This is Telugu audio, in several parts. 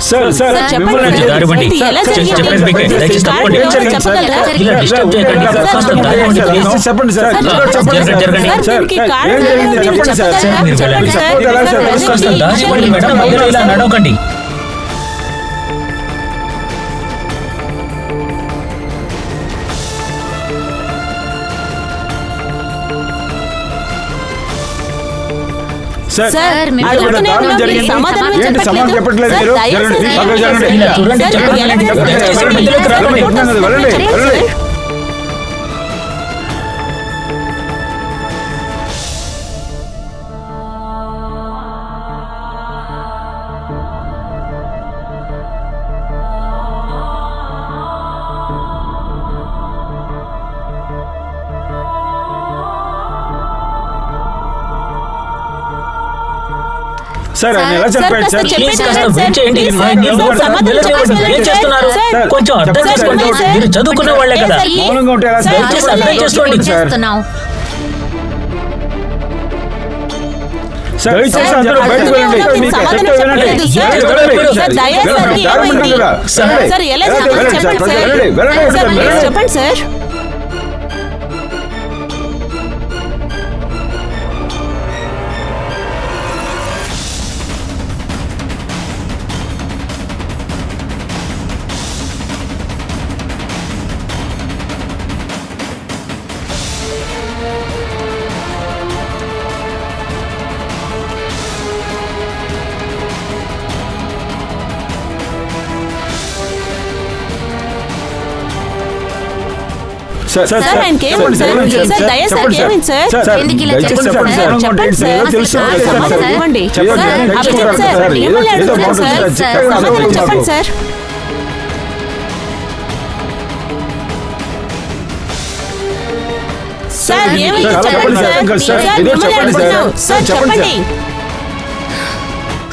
సార్ సార్ చెప్పండి దారి బండి చెప్పండి దయచేసి తప్పండి ఇలా డిస్టర్బ్ చేయకండి దారి బండి చెప్పండి సార్ జరగండి చెప్పండి సార్ మీరు వెళ్ళండి దారి బండి మేడం మధ్యలో ఇలా నడవకండి సార్ సమాధానం చెప్పట్లేదు సార్ ఆయన ఎలా చెప్పాడు సార్ ప్లీజ్ కాస్త వెయిట్ చేయండి ఏం చేస్తున్నారు కొంచెం అర్థం చేసుకోండి మీరు చదువుకునే వాళ్ళే కదా మౌనంగా ఉంటే ఎలా సార్ దయచేసి అర్థం చేసుకోండి సార్ దయచేసి అందరూ బయటకు వెళ్ళండి మీకు చెప్పేది వినండి చెప్పండి సార్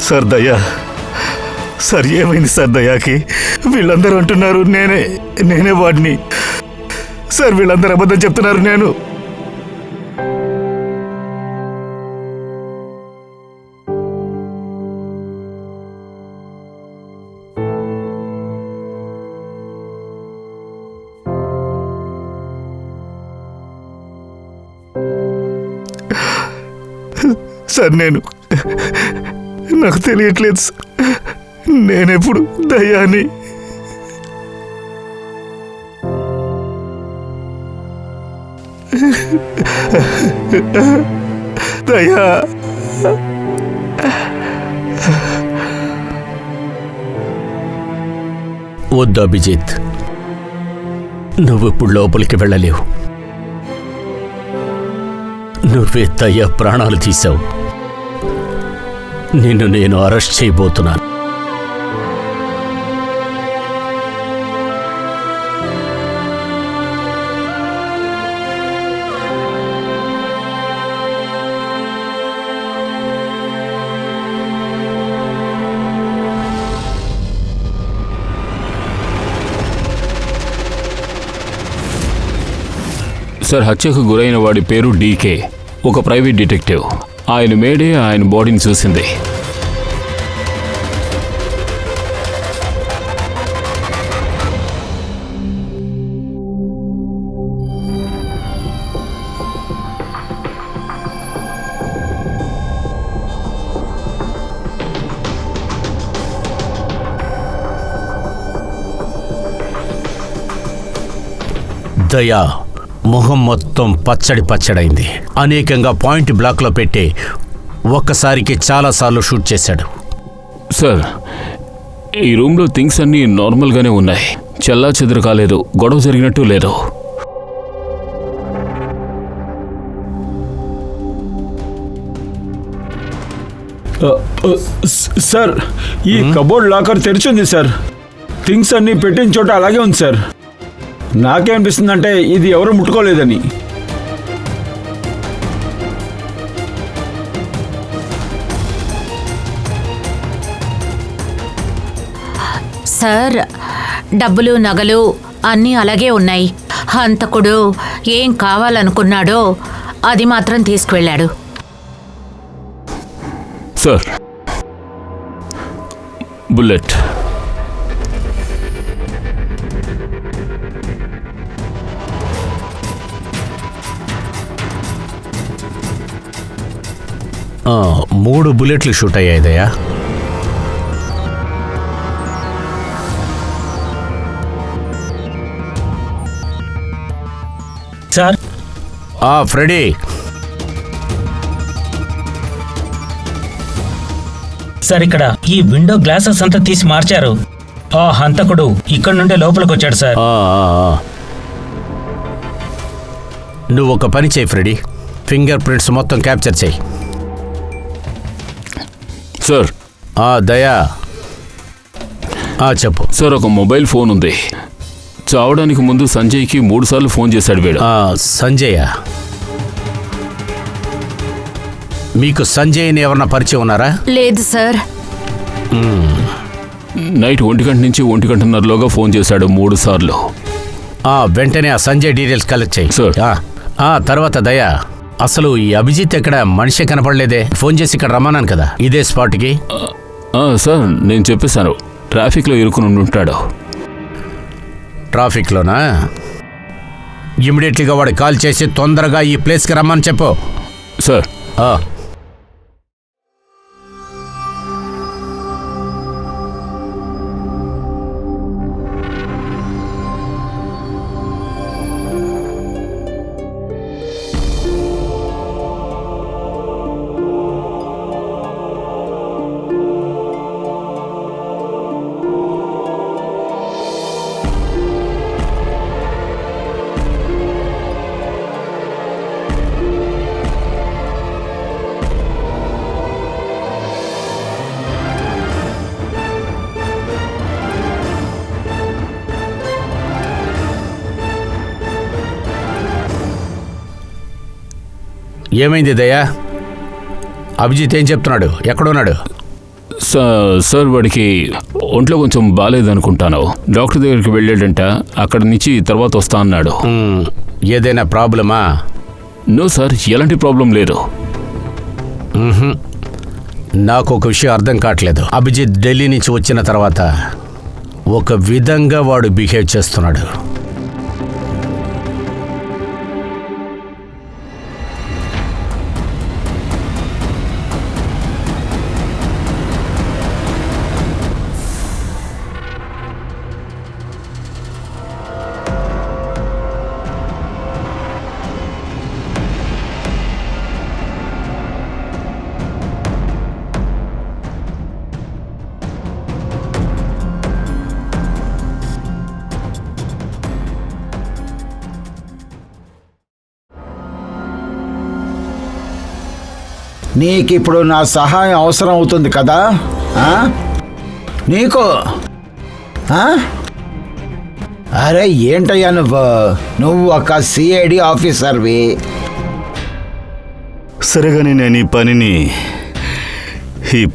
సార్ దయా సార్ ఏమైంది సార్ దయాకి వీళ్ళందరూ అంటున్నారు నేనే వాడిని సార్ వీళ్ళందరూ అబద్ధం చెప్తున్నారు నేను సార్ నాకు తెలియట్లేదు సార్ నేనెప్పుడు దయాని దయా వద్దు అభిజిత్ నువ్విప్పుడు లోపలికి వెళ్ళలేవు నువ్వే దయ్యా ప్రాణాలు తీశావు నిన్ను నేను అరెస్ట్ చేయబోతున్నాను సార్ హత్యకు గురైన వాడి పేరు డీకే ఒక ప్రైవేట్ డిటెక్టివ్ ఆయన మేడే ఆయన బాడీని చూసింది దయా మొహం మొత్తం పచ్చడైంది అనేకంగా పాయింట్ బ్లాక్లో పెట్టి ఒక్కసారికి చాలాసార్లు షూట్ చేశాడు సార్ ఈ రూమ్లో థింగ్స్ అన్నీ నార్మల్గానే ఉన్నాయి చల్లా చెదురు కాలేదు గొడవ జరిగినట్టు లేదు సార్ ఈ కబోర్డ్ లాకర్ తెరిచింది సార్ థింగ్స్ అన్నీ పెట్టిన చోట అలాగే ఉంది సార్ నాకేమనిపిస్తుందంటే ఇది ఎవరు ముట్టుకోలేదని సార్ డబ్బులు నగలు అన్నీ అలాగే ఉన్నాయి హంతకుడు ఏం కావాలనుకున్నాడో అది మాత్రం తీసుకువెళ్ళాడు సార్ బుల్లెట్ 3 బుల్లెట్లు షూట్ అయ్యాయి దయా. సార్ ఫ్రెడీ, సార్ ఇక్కడ ఈ విండో గ్లాసెస్ అంతా తీసి మార్చారు. ఆ హంతకుడు ఇక్కడ నుండే లోపలికి వచ్చాడు సార్. నువ్వు ఒక పని చేయి ఫ్రెడీ, ఫింగర్ ప్రింట్స్ మొత్తం క్యాప్చర్ చేయి. సార్ దయా చెప్పు. సార్ ఒక మొబైల్ ఫోన్ ఉంది. చావడానికి ముందు సంజయ్కి 3 సార్లు ఫోన్ చేశాడు వీడు. సంజయ్, మీకు సంజయ్ని ఎవరన్నా పరిచయం ఉన్నారా? లేదు సార్. నైట్ 1 గంట నుంచి 1 గంటన్నరలోగా ఫోన్ చేశాడు 3 సార్లు. వెంటనే ఆ సంజయ్ డీటెయిల్స్ కలెక్ట్ చేయి. సార్. తర్వాత దయా, అసలు ఈ అభిజిత్ ఎక్కడ మనిషి కనపడలేదే? ఫోన్ చేసి ఇక్కడ రమ్మన్నాను కదా, ఇదే స్పాట్కి. సార్ నేను చెప్పేశాను, ట్రాఫిక్లో ఇరుకుని ఉంటాడు. ట్రాఫిక్లోనా? ఇమ్మీడియట్లీగా వాడు కాల్ చేసి తొందరగా ఈ ప్లేస్కి రమ్మని చెప్పు. సార్ ఏమైంది దయా? అభిజిత్ ఏం చెప్తున్నాడు? ఎక్కడున్నాడు? సార్ వాడికి ఒంట్లో కొంచెం బాగాలేదనుకుంటాను. డాక్టర్ దగ్గరికి వెళ్ళాడంట. అక్కడి నుంచి తర్వాత వస్తా అన్నాడు. ఏదైనా ప్రాబ్లమా? నో సార్, ఎలాంటి ప్రాబ్లం లేదు. నాకు ఒక విషయం అర్థం కావట్లేదు. అభిజిత్ ఢిల్లీ నుంచి వచ్చిన తర్వాత ఒక విధంగా వాడు బిహేవ్ చేస్తున్నాడు. నీకిప్పుడు నా సహాయం అవసరం అవుతుంది కదా? నీకు అరే ఏంటయ్యా నువ్వు ఒక సిఐడి ఆఫీసర్వి. సరేగాని నేను ఈ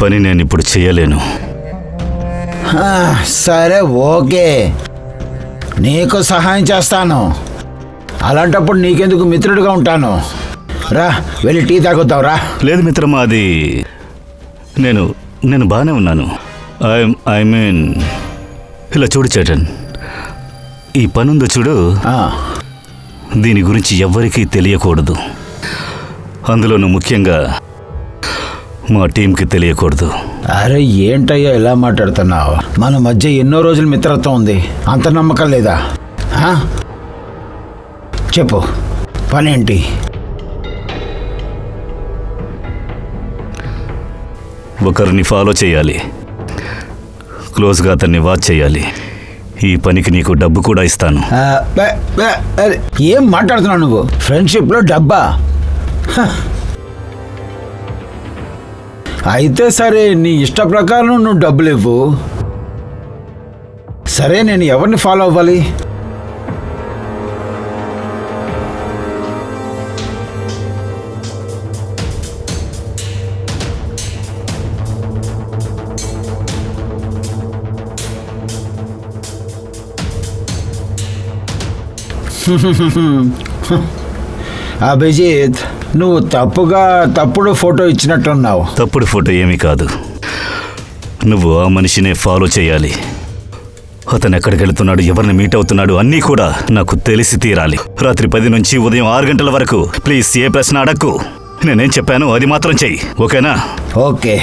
పని నేను ఇప్పుడు చేయలేను. సరే ఓకే, నీకు సహాయం చేస్తాను. అలాంటప్పుడు నీకెందుకు మిత్రుడిగా ఉంటాను. రా, వెళ్ళి టీ తాగుతావు రా. లేదు మిత్రమా, అది నేను బాగానే ఉన్నాను. ఐ మీన్ ఇలా చూడు చేటన్, ఈ పనుందో చూడు, దీని గురించి ఎవ్వరికీ తెలియకూడదు. అందులోనూ ముఖ్యంగా మా టీంకి తెలియకూడదు. అరే ఏంటయ్యా ఇలా మాట్లాడుతున్నావు? మన మధ్య ఎన్నో రోజుల మిత్రత్వం ఉంది, అంత నమ్మకం లేదా? చెప్పు, పనేంటి? ఒకరిని ఫాలో చేయాలి, క్లోజ్గా అతన్ని వాచ్ చేయాలి. ఈ పనికి నీకు డబ్బు కూడా ఇస్తాను. ఏం మాట్లాడుతున్నావు నువ్వు? ఫ్రెండ్షిప్లో డబ్బా? అయితే సరే, నీ ఇష్ట ప్రకారం నువ్వు డబ్బులు ఇవ్వు. సరే, నేను ఎవరిని ఫాలో అవ్వాలి? అభిజిత్, నువ్వు తప్పుడు ఫోటో ఇచ్చినట్టున్నావు. తప్పుడు ఫోటో ఏమీ కాదు. నువ్వు ఆ మనిషినే ఫాలో చేయాలి. అతను ఎక్కడికి వెళుతున్నాడు, ఎవరిని మీట్ అవుతున్నాడు అన్నీ కూడా నాకు తెలిసి తీరాలి. రాత్రి 10 నుంచి ఉదయం 6 గంటల వరకు. ప్లీజ్ ఏ ప్రశ్న అడక్కు. నేనేం చెప్పాను అది మాత్రం చెయ్యి, ఓకేనా? ఓకే.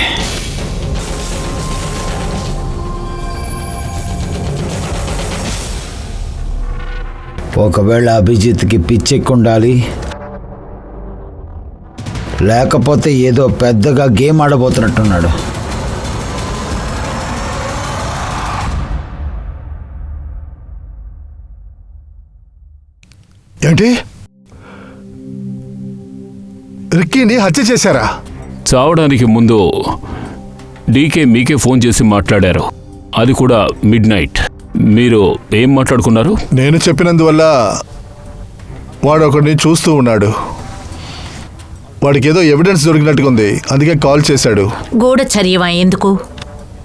ఒకవేళ అభిజిత్కి పిచ్చెక్కుండాలి, లేకపోతే ఏదో పెద్దగా గేమ్ ఆడబోతున్నట్టున్నాడు. ఏంటి, రిక్కీని హత్య చేశారా? చావడానికి ముందు డీకే మీకే ఫోన్ చేసి మాట్లాడారు, అది కూడా మిడ్ నైట్. మీరు ఏం మాట్లాడుకున్నారు? నేను చెప్పినందువల్ల వాడు ఒకడిని చూస్తూ ఉన్నాడు. వాడికి ఏదో ఎవిడెన్స్ దొరికినట్టుగా ఉంది, అందుకే కాల్ చేశాడు. గూఢచర్యమా? ఎందుకు?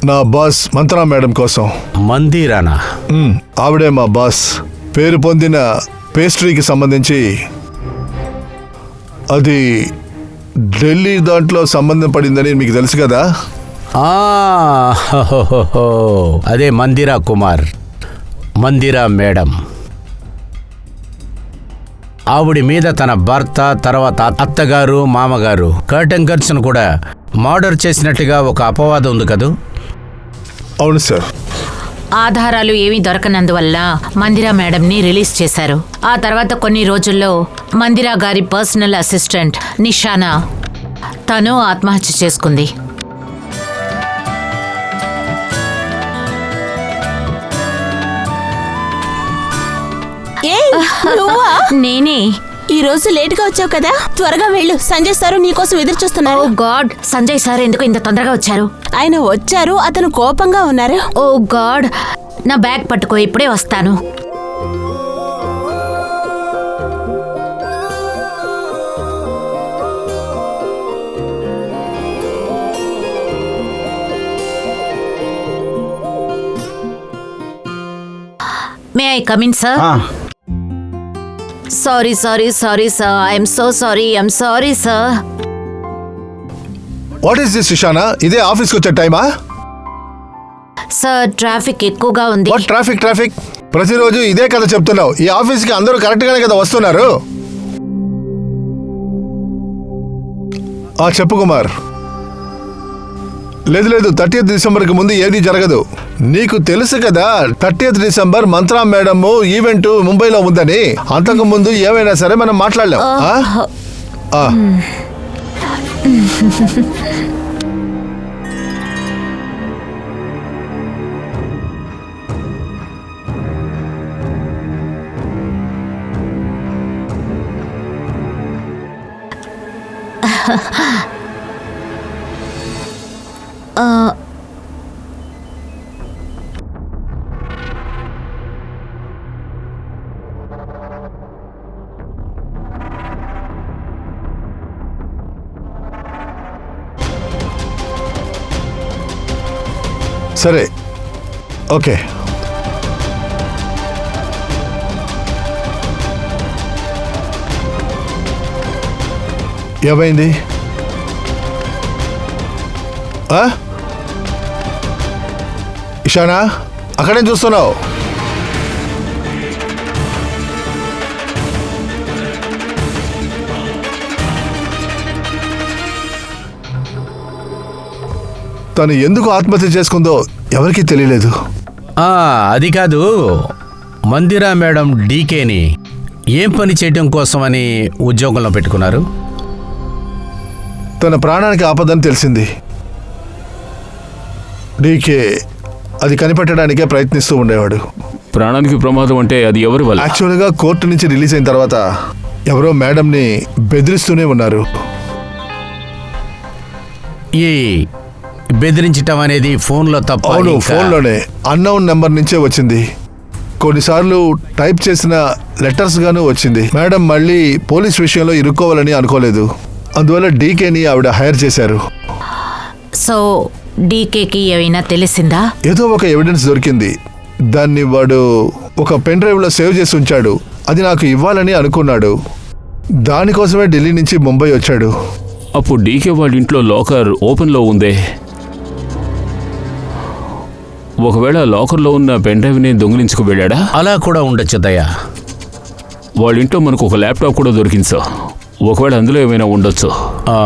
నా బాస్ మంత్రా మేడం కోసం. మందిరానా? ఆవిడే మా బాస్. పేరు పొందిన పేస్ట్రీకి సంబంధించి అది ఢిల్లీ దాంట్లో సంబంధం పడిందని మీకు తెలుసు కదా. హోహోహో. అదే మందిరా కుమార్, మందిరా మేడం. ఆవిడి మీద తన భర్త, తర్వాత అత్తగారు, మామగారు, కర్టన్ ఖర్చును కూడా మర్డర్ చేసినట్టుగా ఒక అపవాదం ఉంది కదూ? అవును సార్. ఆధారాలు ఏమీ దొరకనందువల్ల మందిరా మేడంని రిలీజ్ చేశారు. ఆ తర్వాత కొన్ని రోజుల్లో మందిరా గారి పర్సనల్ అసిస్టెంట్ నిషానా తను ఆత్మహత్య చేసుకుంది. నేనే. ఈ రోజు లేట్ గా వచ్చావు కదా, త్వరగా వెళ్ళు. సంజయ్ సారు నీకోసం ఎదురు చూస్తున్నారు. ఓ గాడ్, సంజయ్ సార్ ఎందుకు ఇంత తొందరగా వచ్చారు? ఆయన వచ్చారు, అతను కోపంగా ఉన్నారు. ఓ గాడ్, నా బ్యాగ్ పట్టుకో, ఇప్పుడే వస్తాను. May I come in sir? Sorry sorry sorry sir, I'm so sorry, I'm sorry sir. What is this ఇషానా? ఇదే ఆఫీస్కి వచ్చే టైమా? సార్, ట్రాఫిక్ ఎక్కువగా ఉంది. What traffic? ట్రాఫిక్ ప్రతిరోజు ఇదే కథ చెప్తున్నావు. ఈ ఆఫీస్కి అందరూ కరెక్ట్గానే కదా వస్తున్నారు. చెప్పు కుమార్. లేదు లేదు, 30th డిసెంబర్కి ముందు ఏది జరగదు. నీకు తెలుసు కదా 30th December mantra madam event ముంబైలో ఉందని. అంతకు ముందు ఏమైనా సరే మనం మాట్లాడలేం. సరే, ఓకే. ఏమైంది? ఇషానా, అక్కడేం చూస్తున్నావు? తను ఎందుకు ఆత్మహత్య చేసుకుందో ఎవరికీ తెలియలేదు. అది కాదు, మందిరా మేడం డీకేని ఏం పని చేయడం కోసమని ఉద్యోగంలో పెట్టుకున్నారు? తన ప్రాణానికి ఆపదని తెలిసింది. డీకే అది కనిపెట్టడానికే ప్రయత్నిస్తూ ఉండేవాడు. ప్రాణానికి ప్రమాదం అంటే అది ఎవరి వల్ల? యాక్చువల్గా కోర్టు నుంచి రిలీజ్ అయిన తర్వాత ఎవరో మేడంని బెదిరిస్తూనే ఉన్నారు. ఈ బెదిరించటం అనేది ఫోన్లో తప్ప? అవును, ఫోన్లోనే అన్నౌన్ నెంబర్ నుంచే వచ్చింది. కొన్నిసార్లు టైప్ చేసిన లెటర్స్ గాను వచ్చింది. మేడం మళ్ళీ పోలీస్ విషయంలో ఇరుక్కోవాలని అనుకోలేదు. అందువల్ల డీకేని ఆవిడ హైర్ చేశారు. సో డీకేకి ఏమైనా తెలిసిందా? ఏదో ఒక ఎవిడెన్స్ దొరికింది. దాన్ని వాడు ఒక పెన్ డ్రైవ్లో సేవ్ చేసి ఉంచాడు. అది నాకు ఇవ్వాలని అనుకున్నాడు. దానికోసమే ఢిల్లీ నుంచి ముంబై వచ్చాడు. అప్పుడు డీకే వాళ్ళ ఇంట్లో లాకర్ ఓపెన్లో ఉందే. ఒకవేళ లాకర్లో ఉన్న పెన్ డ్రైవ్ని దొంగిలించుకు వెళ్ళాడా? అలా కూడా ఉండొచ్చు దయా. వాళ్ళ ఇంట్లో మనకు ఒక ల్యాప్టాప్ కూడా దొరికింది సార్. ఒకవేళ అందులో ఏమైనా ఉండొచ్చు. ఆ,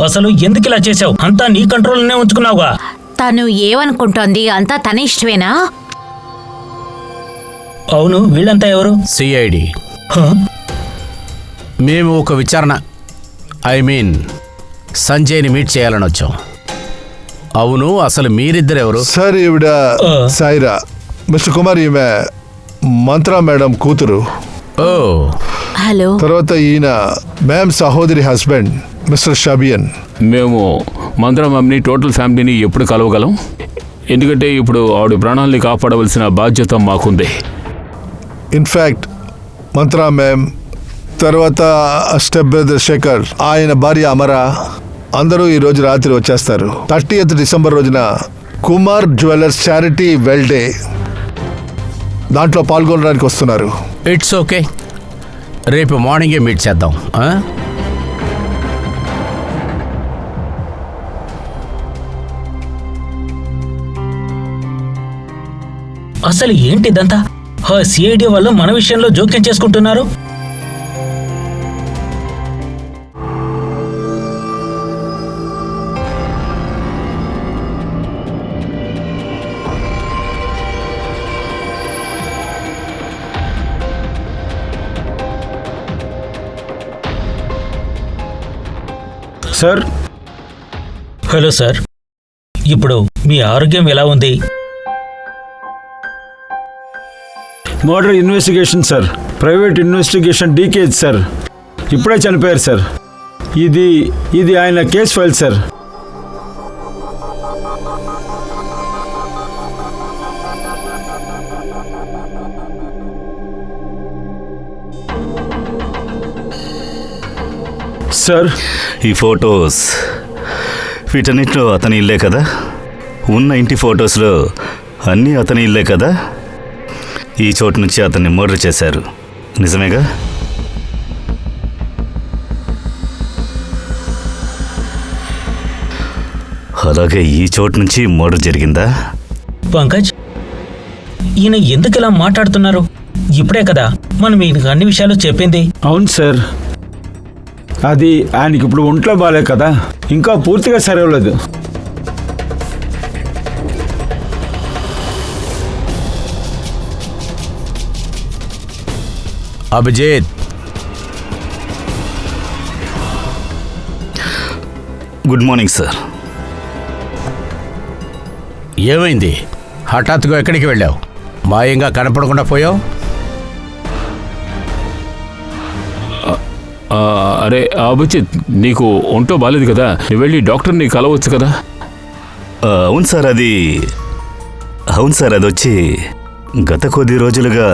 అసలు ఎందుకు ఇలా చేసావు? అంతా నీ కంట్రోల్లోనే ఉంచుకున్నావుగా. తను ఏమనుకుంటోంది? అంతా తన ఇష్టమేనా? అవును, వీళ్ళంతా ఎవరు? సిఐడి. హ? మేము ఒక విచారణ సంజయ్ని మీట్ చేయాలని వచ్చాం. అవును, అసలు మీరిద్దరెవరు? సార్ ఈవిడ సాయిరా, మిస్టర్ కుమార్ ఈమె మంత్రా మేడం కూతురు. ఓ, హలో. తర్వాత ఈయన మ్యామ్ సహోదరి హస్బెండ్ మిస్టర్ షబియన్. మేము మంత్రా మ్యామ్ని టోటల్ ఫ్యామిలీని ఎప్పుడు కలవగలం? ఎందుకంటే ఇప్పుడు ఆవిడ ప్రాణాలని కాపాడవలసిన బాధ్యత మాకుంది. ఇన్ఫ్యాక్ట్ మంత్రా మ్యామ్, తర్వాత స్టెప్ బ్రదర్ శేఖర్, ఆయన భార్య అమరా అందరూ ఈ రోజు రాత్రి వచ్చేస్తారు. 30th డిసెంబర్ రోజున Kumar jewellers charity well day, దాంట్లో పాల్గొనడానికి వస్తున్నారు. ఇట్స్ ఓకే, రేపు మార్నింగే మీట్ చేద్దాం. ఆ? అసలు ఏంటిదంతా? సిఐడి వాళ్ళు మన విషయంలో జోక్యం చేసుకుంటున్నారు. సార్, హలో సార్, ఇప్పుడు మీ ఆరోగ్యం ఎలా ఉంది? Murder investigation sir, private investigation డీకేజ్ సార్. ఇప్పుడే చనిపోయారు సార్. ఇది ఆయన కేస్ ఫైల్ సార్. సార్, ఈ ఫొటోస్ వీటన్నిటిలో అతని ఇల్లే కదా? ఉన్న ఇంటి ఫొటోస్లో అన్నీ అతని ఇల్లే కదా? ఈ చోటు నుంచి అతన్ని మర్డర్ చేశారు, నిజమేగా? అలాగే ఈ చోటు నుంచి మర్డర్ జరిగిందా? పంకజ్, ఈయన ఎందుకు ఇలా మాట్లాడుతున్నారు? ఇప్పుడే కదా మనం ఈయనకు అన్ని విషయాలు చెప్పింది. అవును సార్, అది ఆయనకి ఇప్పుడు ఒంట్లో బాగాలే కదా, ఇంకా పూర్తిగా సరవలేదు. Abhijit, good morning sir. ఏమైంది? హఠాత్తుగా ఎక్కడికి వెళ్ళావు? మాయంగా కనపడకుండా పోయావు? అరే అభిజిత్, నీకు ఒంటో బాలేదు కదా, నువ్వు వెళ్ళి డాక్టర్ని కలవచ్చు కదా. అవును సార్, అది వచ్చి గత కొద్ది రోజులుగా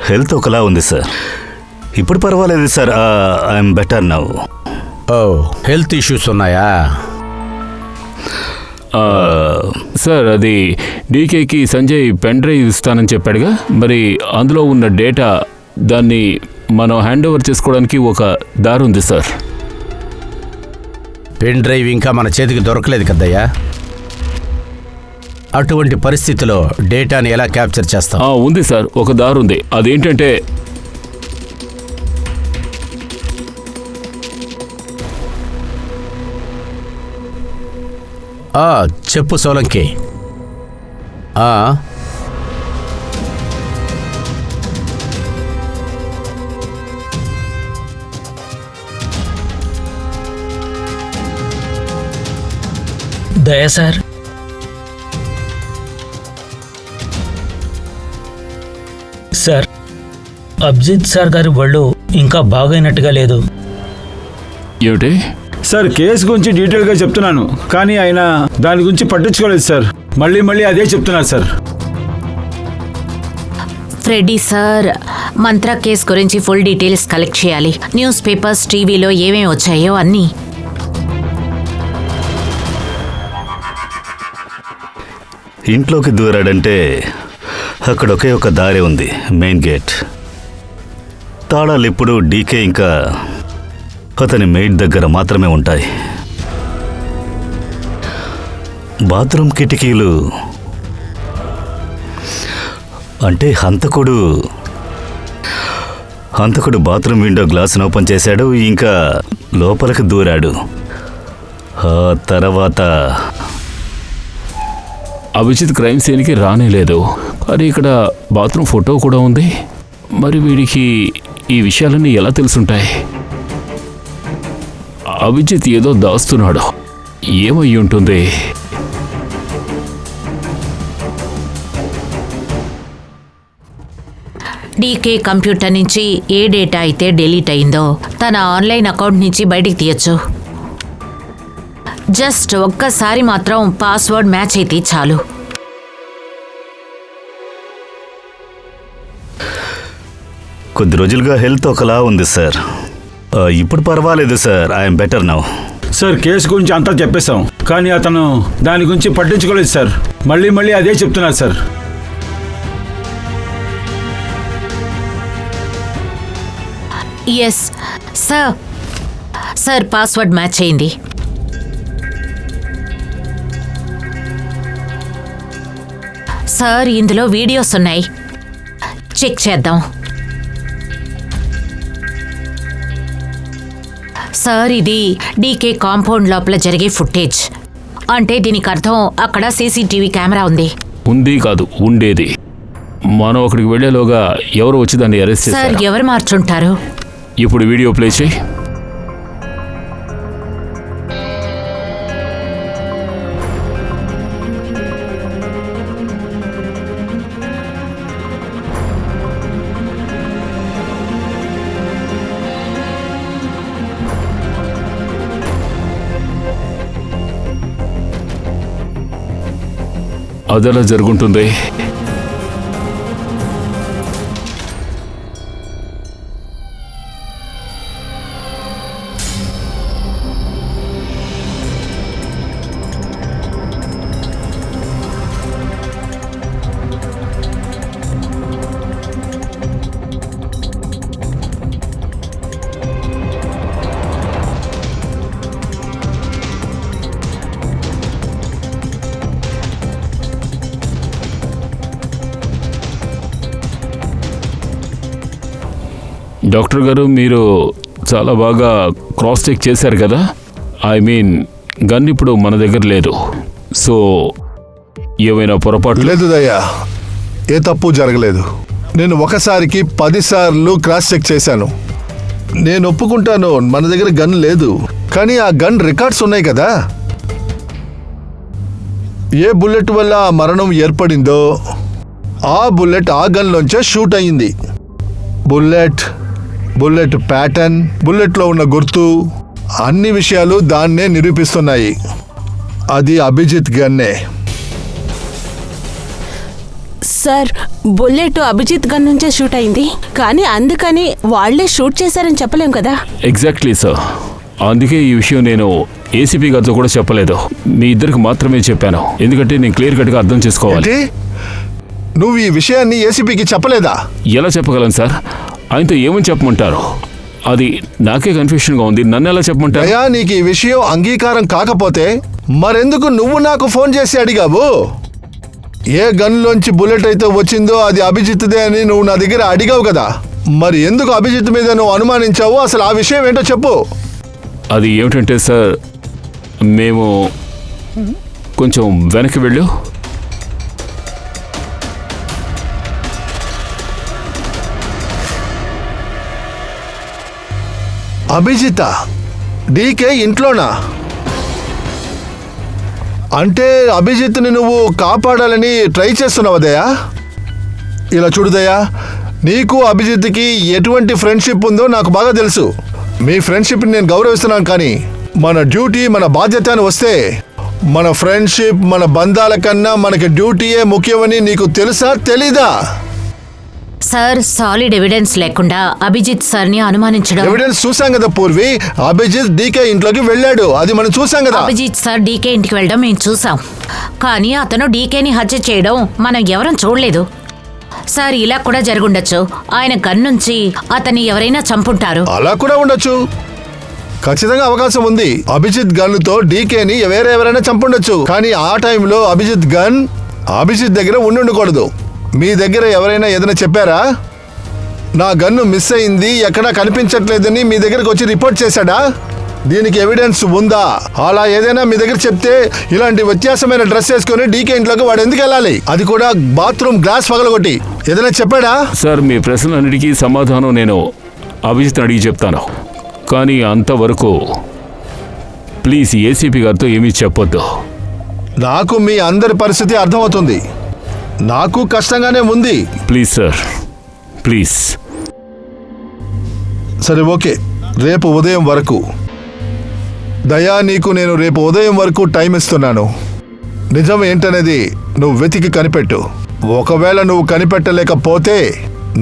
హెల్త్ ఒకలా ఉంది సార్. ఇప్పుడు పర్వాలేదు sir, I'm better now. Oh, health issues ఉన్నాయా? సార్, అది డీకేకి సంజయ్ పెన్ డ్రైవ్ ఇస్తానని చెప్పాడుగా, మరి అందులో ఉన్న డేటా దాన్ని మనం హ్యాండ్ ఓవర్ చేసుకోవడానికి ఒక దారి ఉంది సార్. పెన్ డ్రైవ్ ఇంకా మన చేతికి దొరకలేదు కదయ్యా. అటువంటి పరిస్థితిలో డేటాని ఎలా క్యాప్చర్ చేస్తాం? ఉంది సార్, ఒక దారి ఉంది. అదేంటంటే చెప్పు సోలంకి. దయా సార్, సార్, అభిజిత్ సార్ గారి ఒళ్ళు ఇంకా బాగైనట్టుగా లేదు. ఏమిటి సార్, కేసు గురించి డీటెయిల్గా చెప్తున్నాను, కానీ ఆయన దాని గురించి పట్టించుకోలేదు సార్. మళ్ళీ అదే చెప్తున్నారు sir. Freddie sir, mantra case గురించి ఫుల్ డీటెయిల్స్ కలెక్ట్ చేయాలి. న్యూస్ పేపర్స్, టీవీలో ఏమేమి వచ్చాయో అన్నీ. ఇంట్లోకి దూరాడంటే అక్కడ ఒకే ఒక దారి ఉంది, మెయిన్ గేట్. తాళాలు ఇప్పుడు డీకే ఇంకా అతని మెయిడ్ దగ్గర మాత్రమే ఉంటాయి. బాత్రూమ్ కిటికీలు అంటే హంతకుడు హంతకుడు బాత్రూమ్ విండో గ్లాసును ఓపెన్ చేశాడు, ఇంకా లోపలికి దూరాడు. ఆ తర్వాత అభిజిత్ క్రైమ్ సీన్కి రానేలేదు, కానీ ఇక్కడ బాత్రూమ్ ఫోటో కూడా ఉంది. మరి వీడికి ఈ విషయాలన్నీ ఎలా తెలుసుంటాయి? అభిజిత్ ఏదో దాస్తున్నాడు. ఏమై ఉంటుంది? డీకే కంప్యూటర్ నుంచి ఏ డేటా అయితే డిలీట్ అయిందో తన ఆన్లైన్ అకౌంట్ నుంచి బయటికి తీయొచ్చు. జస్ట్ ఒక్కసారి మాత్రం పాస్వర్డ్ మ్యాచ్ అయితే చాలు. కొద్ది రోజులుగా హెల్త్ ఒకలా ఉంది సార్. ఇప్పుడు పర్వాలేదు sir, I'm better now. Sir case గురించి అంతా చెప్పేశాం, కానీ అతను దాని గురించి పట్టించుకోలేదు సార్. మళ్ళీ మళ్ళీ అదే చెప్తున్నారు sir. Yes sir. Sir password match అయింది. సార్ ఇందులో వీడియోస్ ఉన్నాయి, చెక్ చేద్దాం. సార్ ఇది డీకే కాంపౌండ్ లోపల జరిగే ఫుటేజ్. అంటే దీనికి అర్థం అక్కడ సీసీటీవీ కెమెరా ఉంది. ఉంది కాదు, ఉండేది. మనం అక్కడికి వెళ్లేలోగా ఎవరు వచ్చి దాన్ని అరెస్ట్ సార్ చేశారు. ఎవరు మార్చుంటారు? ఇప్పుడు వీడియో ప్లే చేయి. అదెలా జరుగుంటుంది? డాక్టర్ గారు, మీరు చాలా బాగా క్రాస్ చెక్ చేశారు కదా. ఐ మీన్ గన్ ఇప్పుడు మన దగ్గర లేదు. సో ఏమైనా పొరపాటు లేదు దయ్యా, ఏ తప్పు జరగలేదు. నేను ఒకసారికి 10 సార్లు క్రాస్ చెక్ చేశాను. నేను ఒప్పుకుంటాను మన దగ్గర గన్ లేదు, కానీ ఆ గన్ రికార్డ్స్ ఉన్నాయి కదా. ఏ బుల్లెట్ వల్ల ఆ మరణం ఏర్పడిందో ఆ బుల్లెట్ ఆ గన్లోంచే షూట్ అయ్యింది. బుల్లెట్ ప్యాటర్న్, బుల్లెట్లో ఉన్న గుర్తు, అన్ని విషయాలు దాన్నే నిరూపిస్తున్నాయి. అది అభిజిత్ గన్నే. సార్ బుల్లెట్ అభిజిత్ గన్ నుంచే షూట్ అయింది, కానీ అందుకని వాళ్లే షూట్ చేశారని చెప్పలేం కదా. Exactly sir. అందుకే ఈ విషయం నేను ఏసీపీ గారితో కూడా చెప్పలేదు, మీ ఇద్దరికి మాత్రమే చెప్పాను. ఎందుకంటే నేను క్లియర్ కట్గా అర్థం చేసుకోవాలి. నువ్వు ఈ విషయాన్ని ఏసీపీకి చెప్పలేదా? ఎలా చెప్పగలను సార్? ఆయనతో ఏమని చెప్పమంటారు? అది నాకే కన్ఫ్యూషన్గా ఉంది. నన్ను ఎలా చెప్పమంటారు? అయ్యా, నీకు ఈ విషయం అంగీకారం కాకపోతే మరెందుకు నువ్వు నాకు ఫోన్ చేసి అడిగావు? ఏ గన్లోంచి బుల్లెట్ అయితే వచ్చిందో అది అభిజిత్దే అని నువ్వు నా దగ్గర అడిగావు కదా. మరి ఎందుకు అభిజిత్ మీద నువ్వు అనుమానించావు? అసలు ఆ విషయం ఏంటో చెప్పు. అది ఏమిటంటే సార్, మేము కొంచెం వెనక్కి వెళ్ళు. అభిజిత డీకే ఇంట్లోనా? అంటే అభిజిత్ని నువ్వు కాపాడాలని ట్రై చేస్తున్నావు దయా? ఇలా చూడుదయా, నీకు అభిజిత్కి ఎటువంటి ఫ్రెండ్షిప్ ఉందో నాకు బాగా తెలుసు. మీ ఫ్రెండ్షిప్ని నేను గౌరవిస్తున్నాను, కానీ మన డ్యూటీ మన బాధ్యత అని వస్తే మన ఫ్రెండ్షిప్ మన బంధాల కన్నా మనకి డ్యూటీయే ముఖ్యమని నీకు తెలుసా తెలీదా? సార్ సాలిడ్ ఎవిడెన్స్ లేకుండా అభిజిత్ సార్ని అనుమానించడం. ఎవిడెన్స్ చూసాం కదా పూర్వి. అభిజిత్ డీకే ఇంట్లోకి వెళ్ళాడు, అది మనం చూసాం కదా. అభిజిత్ సార్ డీకే ఇంటికి వెళ్ళడం మేము చూసాం, కానీ అతను డీకేని హత్య చేయడం మనం ఎవరం చూడలేదు. సార్ ఇలా కూడా జరుగుండొచ్చు. ఆయన గన్ నుంచి అతన్ని ఎవరైనా చంపుంటారు. అలా కూడా ఉండొచ్చు, ఖచ్చితంగా అవకాశం ఉంది. అభిజిత్ గన్నుతో డీకేని వేరెవరైనా చంపుండొచ్చు, కానీ ఆ టైంలో అభిజిత్ గన్ అభిజిత్ దగ్గర ఉండుండకూడదు. మీ దగ్గర ఎవరైనా ఏదైనా చెప్పారా? నా గన్ను మిస్ అయింది, ఎక్కడా కనిపించట్లేదని మీ దగ్గరకు వచ్చి రిపోర్ట్ చేశాడా? దీనికి ఎవిడెన్స్ ఉందా? అలా ఏదైనా మీ దగ్గర చెప్తే ఇలాంటి వ్యత్యాసమైన డ్రెస్ వేసుకుని డీకే ఇంట్లోకి వాడు ఎందుకు వెళ్ళాలి? అది కూడా బాత్రూమ్ గ్లాస్ పగలగొట్టి. ఏదైనా చెప్పాడా? సార్, మీ ప్రశ్నలన్నిటికీ సమాధానం నేను అభిజిత్ అడిగి చెప్తాను. కానీ అంతవరకు ప్లీజ్ ఏసీపీ గారితో ఏమీ చెప్పొద్దు. నాకు మీ అందరి పరిస్థితి అర్థమవుతుంది. నాకు కష్టంగానే ఉంది. Please sir, please. సరే, ఓకే. రేపు ఉదయం వరకు దయా, నీకు నేను రేపు ఉదయం వరకు టైం ఇస్తున్నాను. నిజం ఏంటనేది నువ్వు వెతికి కనిపెట్టు. ఒకవేళ నువ్వు కనిపెట్టలేకపోతే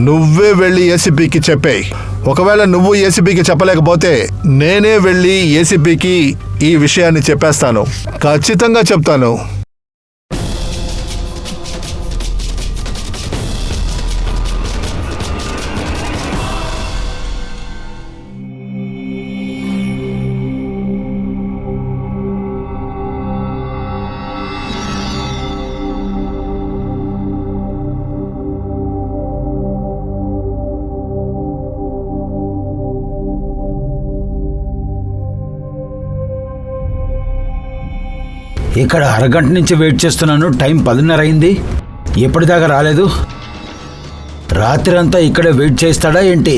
నువ్వే వెళ్ళి ఏసీపీకి చెప్పేయి. ఒకవేళ నువ్వు ఏసీపీకి చెప్పలేకపోతే నేనే వెళ్ళి ఏసీపీకి ఈ విషయాన్ని చెప్పేస్తాను. ఖచ్చితంగా చెప్తాను. ఇక్కడ అరగంట నుంచి వెయిట్ చేస్తున్నాను. టైం 10:30 అయింది. ఎప్పటిదాకా రాలేదు? రాత్రి అంతా ఇక్కడే వెయిట్ చేస్తాడా ఏంటి?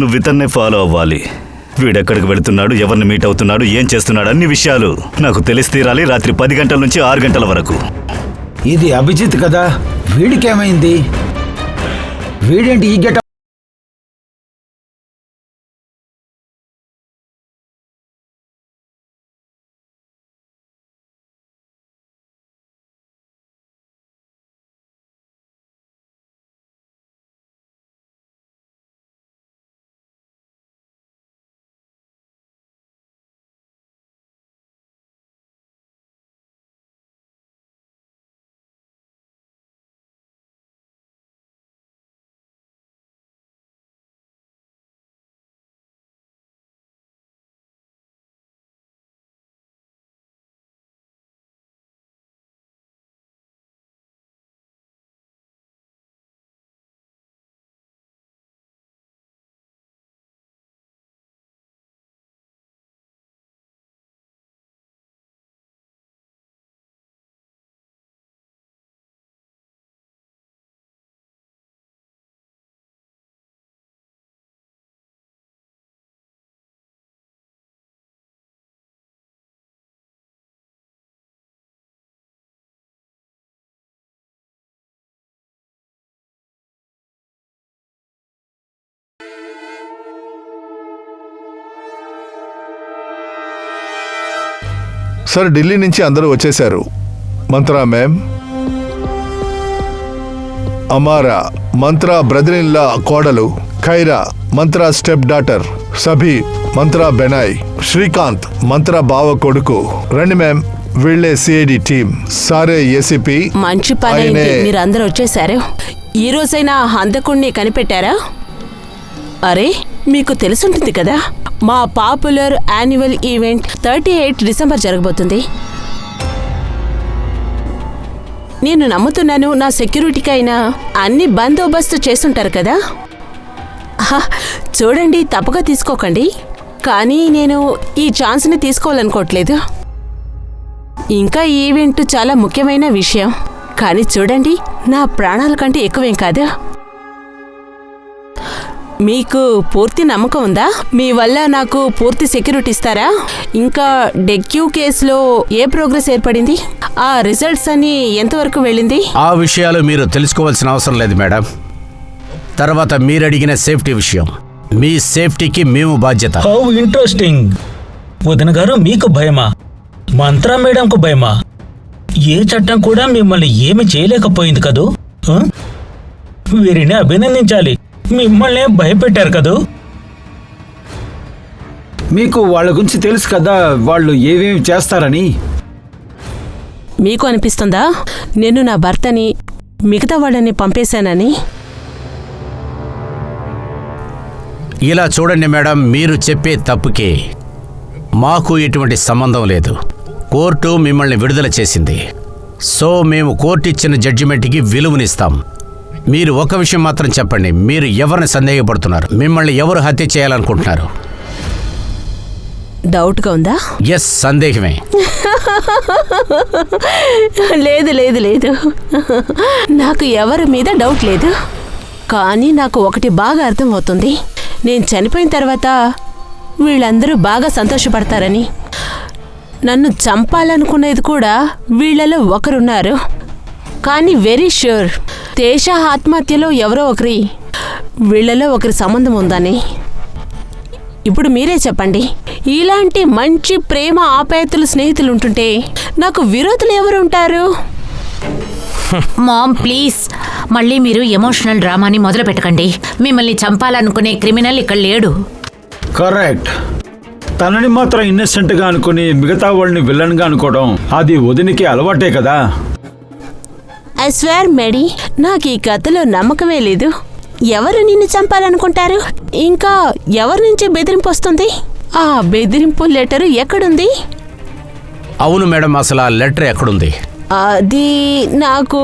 నువ్వు ఇతన్నే ఫాలో అవ్వాలి. వీడెక్కడికి వెళుతున్నాడు, ఎవరిని మీట్ అవుతున్నాడు, ఏం చేస్తున్నాడు, అన్ని విషయాలు నాకు తెలిసి తీరాలి. రాత్రి 10 గంటల నుంచి 6 గంటల వరకు. ఇది అభిజిత్ కదా, వీడికేమైంది? వీడేంటి ఈ గెటప్? సార్, ఢిల్లీ నుంచి అందరూ వచ్చేశారు. Mantra ma'am, Amara Mantra brother in law కోడలు, ఖైరా మంత్రా స్టెప్ డాటర్, సభి మంత్రా బెనాయ్, శ్రీకాంత్ మంత్రా బావ కొడుకు. రండి మ్యామ్, వీళ్ళే సిఐడి టీం. సారే ఏసీపీ. మంచి పని అయింది, మీరందరూ వచ్చేసారు. ఈ రోజైనా హంతకుణ్ణి కనిపెట్టారా? అరే, మీకు తెలుసుంటుంది కదా, మా పాపులర్ యాన్యువల్ ఈవెంట్ 38 డిసెంబర్ జరగబోతుంది. నేను నమ్ముతున్నాను నా సెక్యూరిటీకి అయినా అన్ని బందోబస్తు చేస్తుంటారు కదా. చూడండి, తప్పుగా తీసుకోకండి, కానీ నేను ఈ ఛాన్స్ని తీసుకోవాలనుకోవట్లేదు. ఇంకా ఈ ఈవెంట్ చాలా ముఖ్యమైన విషయం. కానీ చూడండి, నా ప్రాణాల కంటే ఎక్కువేం కాదు. మీకు పూర్తి నమ్మకం ఉందా? మీ వల్ల నాకు పూర్తి సెక్యూరిటీ ఇస్తారా? ఇంకా డెక్యూ కేసులో ఏ ప్రోగ్రెస్ ఏర్పడింది? ఆ రిజల్ట్స్ అని ఎంతవరకు వెళ్ళింది? ఆ విషయాలు మీరు తెలుసుకోవాల్సిన అవసరం లేదు మేడం. తర్వాత మీరు అడిగిన సేఫ్టీ విషయం, మీ సేఫ్టీకి మేము బాధ్యత. How interesting. వదిన గారు, మీకు భయమా? మంత్రా మేడంకు భయమా? ఏ చట్టం కూడా మిమ్మల్ని ఏమి చేయలేకపోయింది కదూ. వీరిని అభినందించాలి, మిమ్మల్ని భయపెట్టారు కదూ. మీకు వాళ్ళ గురించి తెలుసు కదా, వాళ్ళు ఏమేమి చేస్తారని. మీకు అనిపిస్తుందా నేను నా భర్తని మిగతా వాళ్ళని పంపేశానని? ఇలా చూడండి మేడం, మీరు చెప్పే తప్పుకి మాకు ఎటువంటి సంబంధం లేదు. కోర్టు మిమ్మల్ని విడుదల చేసింది. సో మేము కోర్టు ఇచ్చిన జడ్జిమెంట్కి విలువనిస్తాం. మీరు ఒక విషయం మాత్రం చెప్పండి, మీరు ఎవరిని సందేహపడుతున్నారు? మిమ్మల్ని ఎవరు హత్య చేయాలనుకుంటున్నారు? డౌట్గా ఉందా? ఎస్, సందేహమే. లేదు లేదు లేదు, నాకు ఎవరి మీద డౌట్ లేదు. కానీ నాకు ఒకటి బాగా అర్థమవుతుంది. నేను చనిపోయిన తర్వాత వీళ్ళందరూ బాగా సంతోషపడతారని. నన్ను చంపాలనుకునేది కూడా వీళ్ళలో ఒకరున్నారు. కానీ వెరీ ష్యూర్ తేజ ఆత్మహత్యలో ఎవరో ఒకరి వీళ్ళలో ఒకరి సంబంధం ఉందని. ఇప్పుడు మీరే చెప్పండి, ఇలాంటి మంచి ప్రేమ ఆప్యాయతలు స్నేహితులు ఉంటుంటే నాకు విరోధులు ఎవరు ఉంటారు? మామ్ ప్లీజ్, మళ్ళీ మీరు ఎమోషనల్ డ్రామాని మొదలు పెట్టకండి. మిమ్మల్ని చంపాలనుకునే క్రిమినల్ ఇక్కడ లేడు. కరెక్ట్. తనని మాత్రం ఇన్నసెంట్గా అనుకుని మిగతా వాళ్ళని విలన్గా అనుకోవడం అది వదినికి అలవాటే కదా. ఐ స్వేర్ మేడీ, నాకు ఈ కథలో నమ్మకమే లేదు. ఎవరు నిన్ను చంపాలనుకుంటారు? ఇంకా ఎవరి నుంచి బెదిరింపు వస్తుంది? ఆ బెదిరింపు లెటరు ఎక్కడుంది? అవును మేడం, అసలు ఆ లెటర్ ఎక్కడుంది? అది నాకు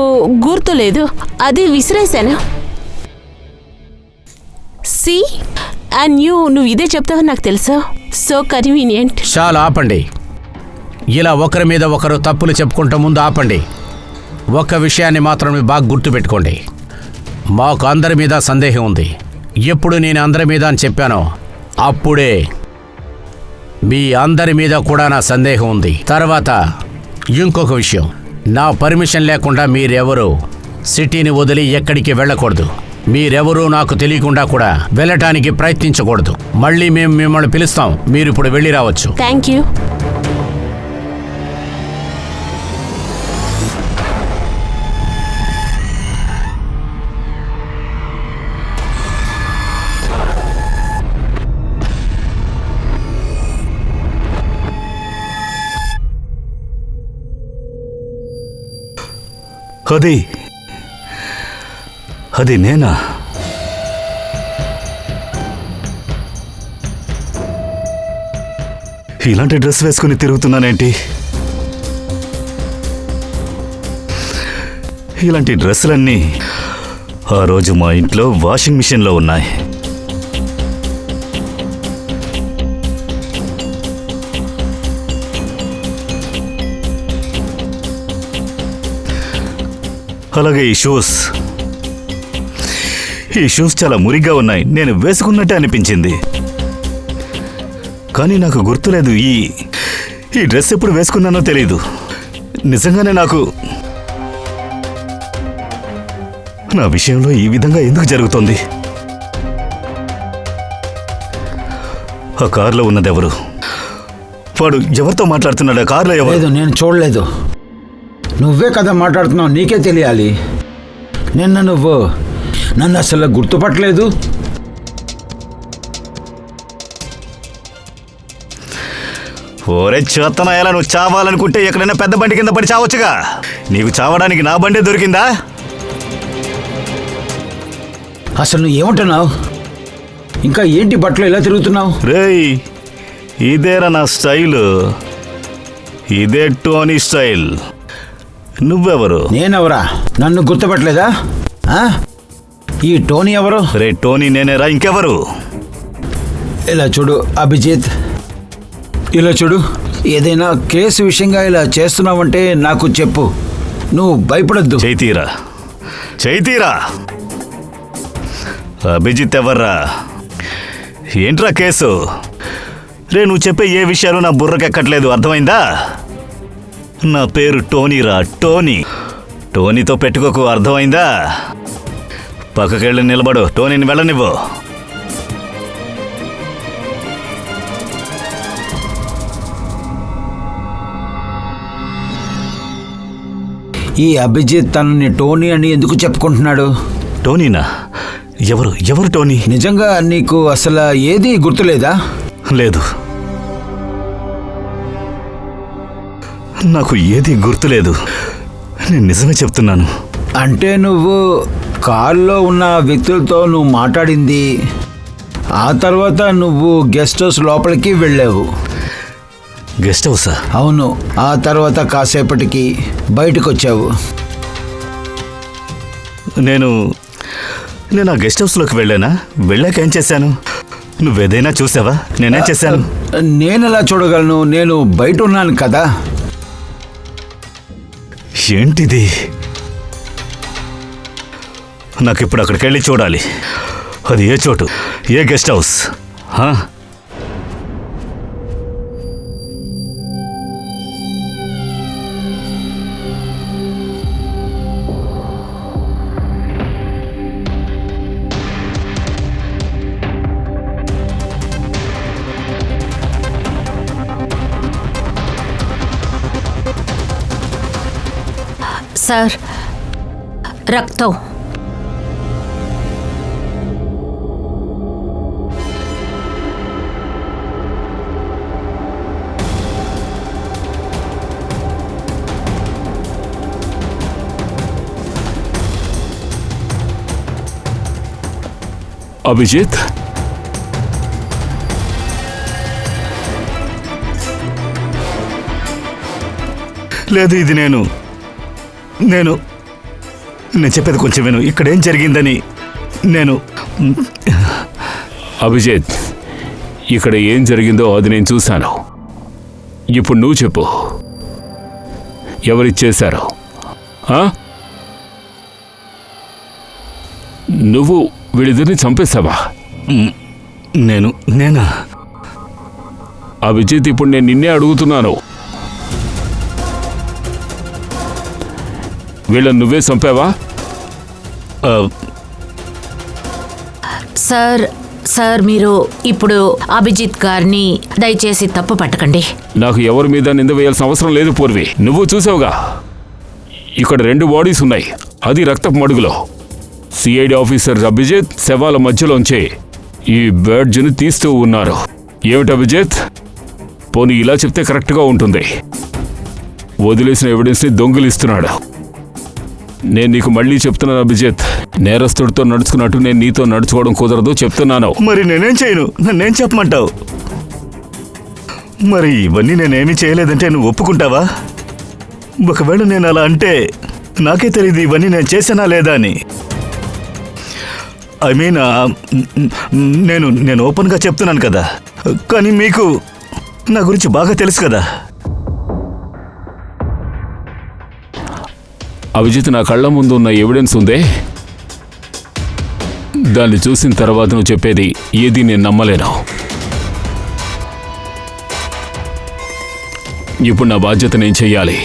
గుర్తులేదు. అది విసిరేశాను. సి అండ్ నువ్వు ఇదే చెప్తావని నాకు తెలుసు. So convenient. చాలా ఆపండి. ఇలా ఒకరి మీద ఒకరు తప్పులు చెప్పుకుంటూ ముందు ఆపండి. ఒక్క విషయాన్ని మాత్రమే బాగా గుర్తుపెట్టుకోండి, మాకు అందరి మీద సందేహం ఉంది. ఎప్పుడు నేను అందరి మీద అని చెప్పానో అప్పుడే మీ అందరి మీద కూడా నా సందేహం ఉంది. తర్వాత ఇంకొక విషయం, నా పర్మిషన్ లేకుండా మీరెవరూ సిటీని వదిలి ఎక్కడికి వెళ్ళకూడదు. మీరెవరూ నాకు తెలియకుండా కూడా వెళ్ళటానికి ప్రయత్నించకూడదు. మళ్ళీ మేము మిమ్మల్ని పిలుస్తాం, మీరు ఇప్పుడు వెళ్ళి రావచ్చు. Thank you. అది నేనా? ఇలాంటి డ్రెస్ వేసుకుని తిరుగుతున్నానేంటి? ఇలాంటి డ్రెస్సులన్నీ ఆ రోజు మా ఇంట్లో వాషింగ్ మిషన్లో ఉన్నాయి. అలాగే ఈ షూస్ చాలా మురిగ్గా ఉన్నాయి. నేను వేసుకున్నట్టే అనిపించింది, కానీ నాకు గుర్తులేదు ఈ డ్రెస్ ఎప్పుడు వేసుకున్నానో తెలీదు. నిజంగానే నాకు నా విషయంలో ఈ విధంగా ఎందుకు జరుగుతోంది? ఆ కారులో ఉన్నదెవరు? వాడు ఎవరితో మాట్లాడుతున్నాడు? ఆ కారులో ఎవరు? లేదు, నేను చూడలేదు. నువ్వే కదా మాట్లాడుతున్నావు, నీకే తెలియాలి. నువ్వు నన్ను అసలు గుర్తుపట్టలేదు. ఓరే చేతనాయాల, నువ్వు చావాలనుకుంటే ఎక్కడైనా పెద్ద బండి కింద పడి చావచ్చుగా. నీకు చావడానికి నా బండే దొరికిందా? అసలు నువ్వు ఏమంటున్నావు? ఇంకా ఏంటి బట్టలు ఇలా తిరుగుతున్నావు? రేయ్, ఇదేరా నా స్టైలు. ఇదే టోనీ స్టైల్. నువ్వెవరు? నేనెవరా? నన్ను గుర్తుపట్టలేదా? ఈ టోనీ ఎవరు? రే టోనీ నేనేరా, ఇంకెవరు? ఇలా చూడు అభిజిత్, ఇలా చూడు. ఏదైనా కేసు విషయంగా ఇలా చేస్తున్నావంటే నాకు చెప్పు, నువ్వు భయపడద్దు. చైతీరా అభిజిత్ ఎవర్రా? ఏంట్రా కేసు? రే నువ్వు చెప్పే ఏ విషయాలు నా బుర్రకెక్కట్లేదు, అర్థమైందా? నా పేరు టోనీరా, టోనీతో పెట్టుకోకు, అర్థమైందా? పక్కకెళ్ళి నిలబడు, టోనీని వెళ్ళనివ్వు. ఈ అభిజిత్ తనని టోనీ అని ఎందుకు చెప్పుకుంటున్నాడు? టోనీనా? ఎవరు టోనీ? నిజంగా నీకు అసలు ఏది గుర్తులేదా? లేదు. నాకు ఏది గుర్తులేదు. నేను నిజమే చెప్తున్నాను. అంటే నువ్వు కారులో ఉన్న వ్యక్తులతో నువ్వు మాట్లాడింది, ఆ తర్వాత నువ్వు గెస్ట్ హౌస్ లోపలికి వెళ్ళావు. గెస్ట్ హౌసా? అవును. ఆ తర్వాత కాసేపటికి బయటకు వచ్చావు. నేను ఆ గెస్ట్ హౌస్లోకి వెళ్ళానా? వెళ్ళాక ఏం చేశాను? నువ్వేదైనా చూసావా? నేనేం చేశాను? నేను ఎలా చూడగలను? నేను బయట ఉన్నాను కదా. ఏంటిది? నాకు ఇప్పుడు అక్కడికి వెళ్ళి చూడాలి. అది ఏ చోటు, ఏ గెస్ట్ హౌస్? సార్, రక్తం. అభిజిత్, లేదు, ఇది నేను చెప్పేది కొంచెం విను. ఇక్కడ ఏం జరిగిందని అభిజిత్, ఇక్కడ ఏం జరిగిందో అది నేను చూశాను. ఇప్పుడు నువ్వు చెప్పు, ఎవరిచ్చేశారు? నువ్వు వీళ్ళిద్దరిని చంపేశావా? నేనా? అభిజిత్, ఇప్పుడు నేను నిన్నే అడుగుతున్నాను. వీళ్ళని నువ్వే చంపావా? సార్ మీరు ఇప్పుడు అభిజిత్ గారిని దయచేసి తప్పు పట్టకండి. నాకు ఎవరి మీద నింద వేయాల్సిన అవసరం లేదు పూర్వి. నువ్వు చూసావుగా, ఇక్కడ 2 బాడీస్ ఉన్నాయి, అది రక్తపు మడుగులో. సిఐడి ఆఫీసర్ అభిజిత్ శవాల మధ్యలోంచి ఈ బ్యాడ్జ్ని తీస్తూ ఉన్నారు. ఏమిటి అభిజిత్? పోనీ ఇలా చెప్తే కరెక్ట్గా ఉంటుంది. వదిలేసిన ఎవిడెన్స్ని దొంగిలిస్తున్నాడు. నేను నీకు మళ్ళీ చెప్తున్నాను అభిజిత్, నేరస్తుడితో నడుచుకున్నట్టు నేను నీతో నడుచుకోవడం కుదరదు, చెప్తున్నాను. మరి నేనేం చేయను? నన్నేం చెప్పమంటావు? మరి ఇవన్నీ నేనేమీ చేయలేదంటే నువ్వు ఒప్పుకుంటావా? ఒకవేళ నేను అలా అంటే నాకే తెలియదు ఇవన్నీ నేను చేశానా లేదా అని. ఐ మీన్, నేను ఓపెన్గా చెప్తున్నాను కదా, కానీ మీకు నా గురించి బాగా తెలుసు కదా. అభిజిత్, నా కళ్ళ ముందు ఉన్న ఎవిడెన్స్ ఉందే, దాన్ని చూసిన తర్వాత నువ్వు చెప్పేది ఏది నేను నమ్మలేను. ఇప్పుడు నా బాధ్యత నేను చెయ్యాలి.